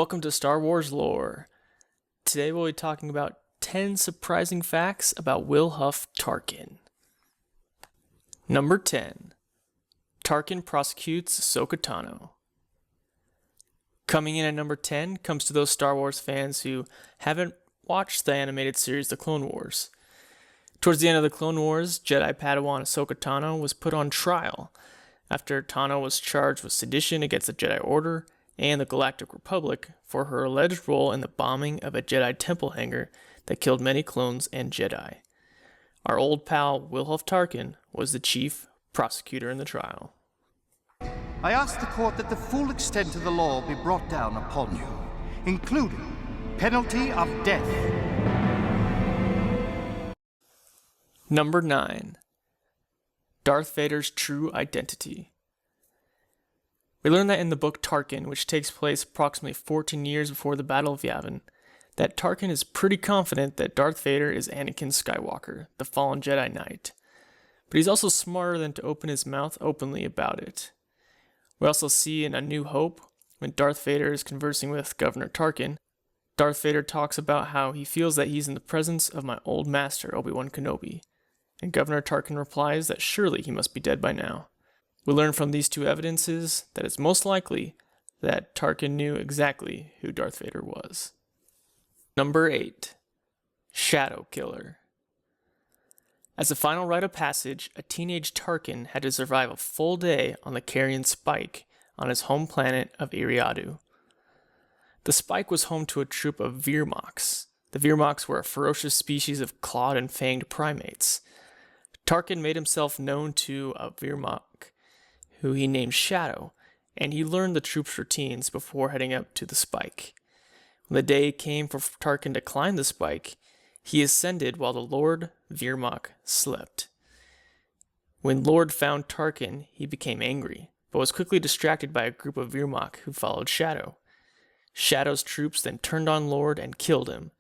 Welcome to Star Wars Lore. Today we'll be talking about 10 surprising facts about Wilhuff Tarkin. Number 10. Tarkin prosecutes Ahsoka Tano. Coming in at number 10 comes to those Star Wars fans who haven't watched the animated series The Clone Wars. Towards the end of the Clone Wars, Jedi Padawan Ahsoka Tano was put on trial after Tano was charged with sedition against the Jedi Order and the Galactic Republic for her alleged role in the bombing of a Jedi temple hangar that killed many clones and Jedi. Our old pal Wilhuff Tarkin was the chief prosecutor in the trial. I ask the court that the full extent of the law be brought down upon you, including penalty of death. Number 9. Darth Vader's true identity. We learn that in the book Tarkin, which takes place approximately 14 years before the Battle of Yavin, that Tarkin is pretty confident that Darth Vader is Anakin Skywalker, the fallen Jedi Knight. But he's also smarter than to open his mouth openly about it. We also see in A New Hope, when Darth Vader is conversing with Governor Tarkin, Darth Vader talks about how he feels that he's in the presence of my old master, Obi-Wan Kenobi. And Governor Tarkin replies that surely he must be dead by now. We learn from these two evidences that it's most likely that Tarkin knew exactly who Darth Vader was. Number 8. Shadow Killer. As a final rite of passage, a teenage Tarkin had to survive a full day on the carrion Spike on his home planet of Eriadu. The Spike was home to a troop of Virmoks. The Virmoks were a ferocious species of clawed and fanged primates. Tarkin made himself known to a Virmok, who he named Shadow, and he learned the troop's routines before heading up to the Spike. When the day came for Tarkin to climb the Spike, he ascended while the Lord Virmok slept. When Lord found Tarkin, he became angry, but was quickly distracted by a group of Virmok who followed Shadow. Shadow's troops then turned on Lord and killed him,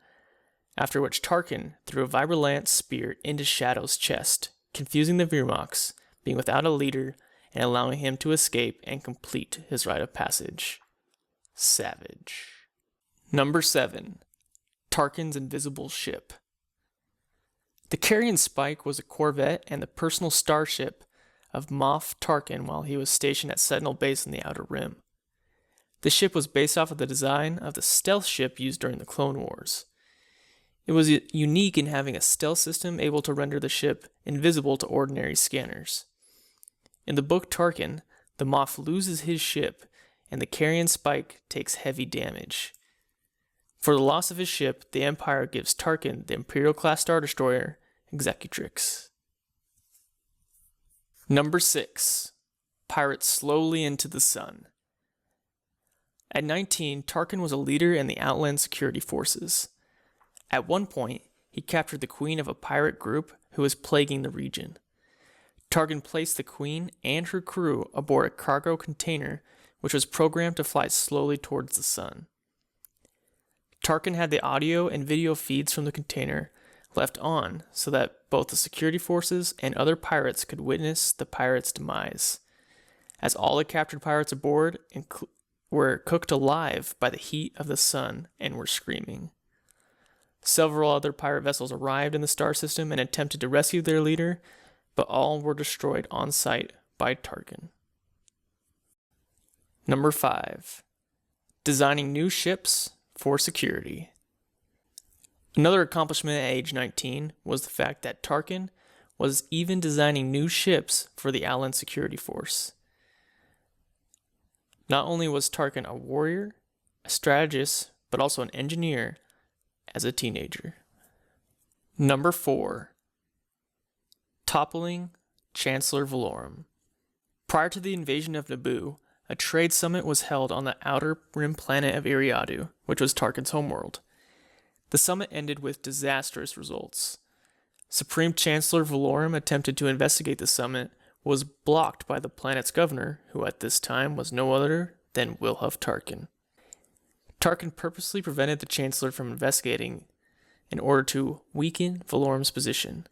after which Tarkin threw a Vibralance spear into Shadow's chest, confusing the Virmoks, being without a leader, and allowing him to escape and complete his rite of passage. Savage. Number 7. Tarkin's invisible ship. The Carrion Spike was a corvette and the personal starship of Moff Tarkin while he was stationed at Sentinel Base in the Outer Rim. The ship was based off of the design of the stealth ship used during the Clone Wars. It was unique in having a stealth system able to render the ship invisible to ordinary scanners. In the book Tarkin, the Moff loses his ship, and the Carrion Spike takes heavy damage. For the loss of his ship, the Empire gives Tarkin the Imperial-class Star Destroyer, Executrix. Number 6. Pirate slowly into the sun. At 19, Tarkin was a leader in the Outland Security Forces. At one point, he captured the queen of a pirate group who was plaguing the region. Tarkin placed the queen and her crew aboard a cargo container which was programmed to fly slowly towards the sun. Tarkin had the audio and video feeds from the container left on so that both the security forces and other pirates could witness the pirates' demise, as all the captured pirates aboard were cooked alive by the heat of the sun and were screaming. Several other pirate vessels arrived in the star system and attempted to rescue their leader, but all were destroyed on sight by Tarkin. Number 5. Designing new ships for security. Another accomplishment at age 19 was the fact that Tarkin was even designing new ships for the Outland Security Force. Not only was Tarkin a warrior, a strategist, but also an engineer as a teenager. Number 4. Toppling Chancellor Valorum. Prior to the invasion of Naboo, a trade summit was held on the outer rim planet of Eriadu, which was Tarkin's homeworld. The summit ended with disastrous results. Supreme Chancellor Valorum attempted to investigate the summit, was blocked by the planet's governor, who at this time was no other than Wilhuff Tarkin. Tarkin purposely prevented the Chancellor from investigating in order to weaken Valorum's position.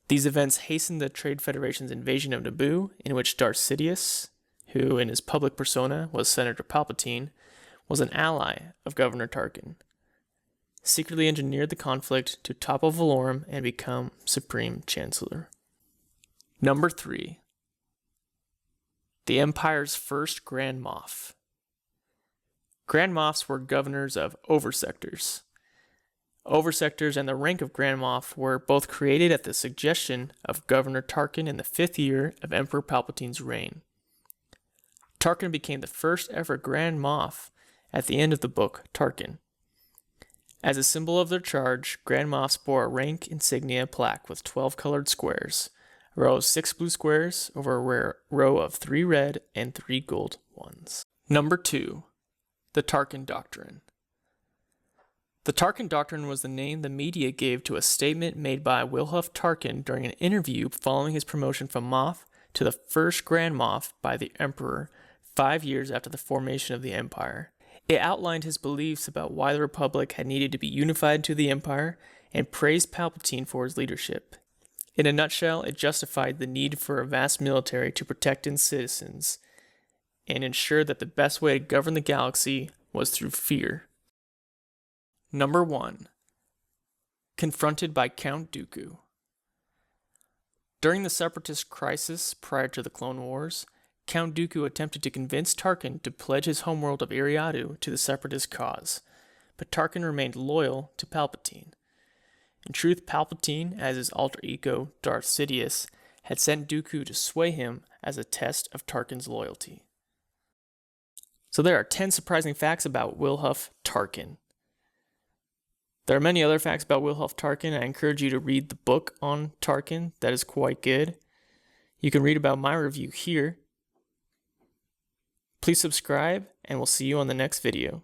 These events hastened the Trade Federation's invasion of Naboo, in which Darth Sidious, who in his public persona was Senator Palpatine, was an ally of Governor Tarkin, secretly engineered the conflict to topple Valorum and become Supreme Chancellor. Number 3. The Empire's first Grand Moff. Grand Moffs were governors of oversectors. Oversectors and the rank of Grand Moff were both created at the suggestion of Governor Tarkin in the 5th year of Emperor Palpatine's reign. Tarkin became the first ever Grand Moff at the end of the book Tarkin. As a symbol of their charge, Grand Moffs bore a rank insignia plaque with 12 colored squares, a row of 6 blue squares over a row of 3 red and 3 gold ones. Number 2. The Tarkin Doctrine. The Tarkin Doctrine was the name the media gave to a statement made by Wilhuff Tarkin during an interview following his promotion from Moff to the first Grand Moff by the Emperor 5 years after the formation of the Empire. It outlined his beliefs about why the Republic had needed to be unified to the Empire and praised Palpatine for his leadership. In a nutshell, it justified the need for a vast military to protect its citizens and ensure that the best way to govern the galaxy was through fear. Number 1. Confronted by Count Dooku. During the Separatist crisis prior to the Clone Wars, Count Dooku attempted to convince Tarkin to pledge his homeworld of Iriadu to the Separatist cause, but Tarkin remained loyal to Palpatine. In truth, Palpatine, as his alter ego Darth Sidious, had sent Dooku to sway him as a test of Tarkin's loyalty. So there are 10 surprising facts about Wilhuff Tarkin. There are many other facts about Wilhuff Tarkin. I encourage you to read the book on Tarkin. That is quite good. You can read about my review here. Please subscribe, and we'll see you on the next video.